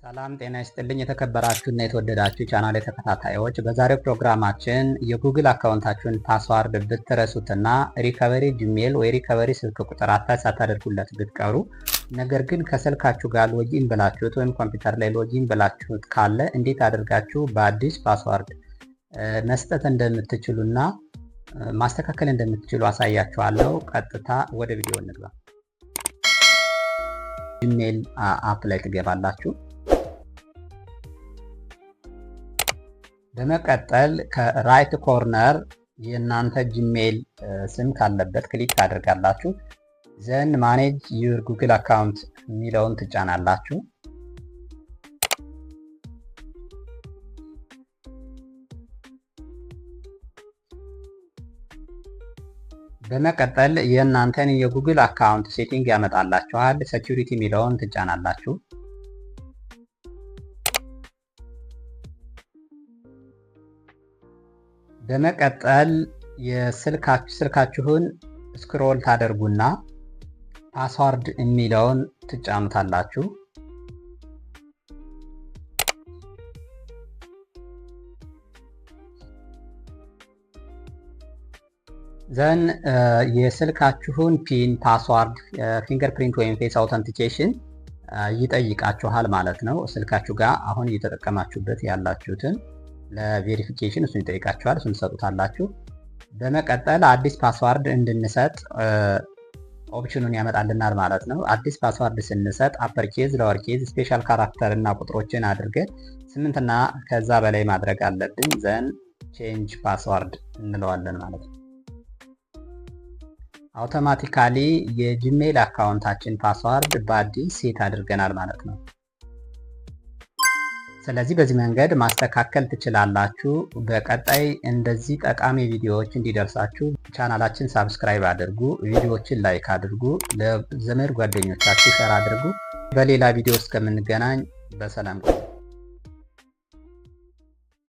ሰላም ጤና ይስጥልኝ የተከበራችሁና የተወደዳችሁ ቻናል ተከታታዮች፣ በዛሬው ፕሮግራማችን የጉግል አካውንታችሁን ፓስዋርድ ብትረሱትና ሪከቨሪ ጂሜል ወይ ሪከቨሪ ስልክ ቁጥር አታች ሳታደርጉለት ብትቀሩ ነገር ግን ከስልካችሁ ጋር ሎጊን ብላችሁት ወይም ኮምፒውተር ላይ ሎጊን ብላችሁት ካለ እንዴት አድርጋችሁ በአዲስ ፓስዋርድ መስጠት እንደምትችሉና ማስተካከል እንደምትችሉ አሳያችኋለሁ። ቀጥታ ወደ ቪዲዮ እንግባ። ጂሜል አፕ ላይ ትገባላችሁ። በመቀጠል ከራይት ኮርነር የእናንተ ጂሜል ስም ካለበት ክሊክ ታደርጋላችሁ። ዘን ማኔጅ ዩር ጉግል አካውንት የሚለውን ትጫናላችሁ። በመቀጠል የእናንተን የጉግል አካውንት ሴቲንግ ያመጣላችኋል። ሴኩሪቲ የሚለውን ትጫናላችሁ። በመቀጠል ስልካችሁን ስክሮል ታደርጉና ፓስዋርድ የሚለውን ትጫኑታላችሁ። ዘን የስልካችሁን ፒን ፓስዋርድ ፊንገርፕሪንት ወይም ፌስ አውተንቲኬሽን ይጠይቃችኋል ማለት ነው። ስልካችሁ ጋር አሁን እየተጠቀማችሁበት ያላችሁትን ለቬሪፊኬሽን እሱን ይጠይቃችኋል። እሱን ትሰጡታላችሁ። በመቀጠል አዲስ ፓስዋርድ እንድንሰጥ ኦፕሽኑን ያመጣልናል ማለት ነው። አዲስ ፓስዋርድ ስንሰጥ አፐር ኬዝ፣ ሎወር ኬዝ፣ ስፔሻል ካራክተር እና ቁጥሮችን አድርገን 8 እና ከዛ በላይ ማድረግ አለብን። ዘን ቼንጅ ፓስዋርድ እንለዋለን ማለት ነው። አውቶማቲካሊ የጂሜል አካውንታችን ፓስዋርድ በአዲስ ሴት አድርገናል ማለት ነው። ስለዚህ በዚህ መንገድ ማስተካከል ትችላላችሁ። በቀጣይ እንደዚህ ጠቃሚ ቪዲዮዎች እንዲደርሳችሁ ቻናላችን ሳብስክራይብ አድርጉ፣ ቪዲዮዎችን ላይክ አድርጉ፣ ለዘመድ ጓደኞቻችሁ ሸር አድርጉ። በሌላ ቪዲዮ እስከምንገናኝ በሰላም ቆዩ።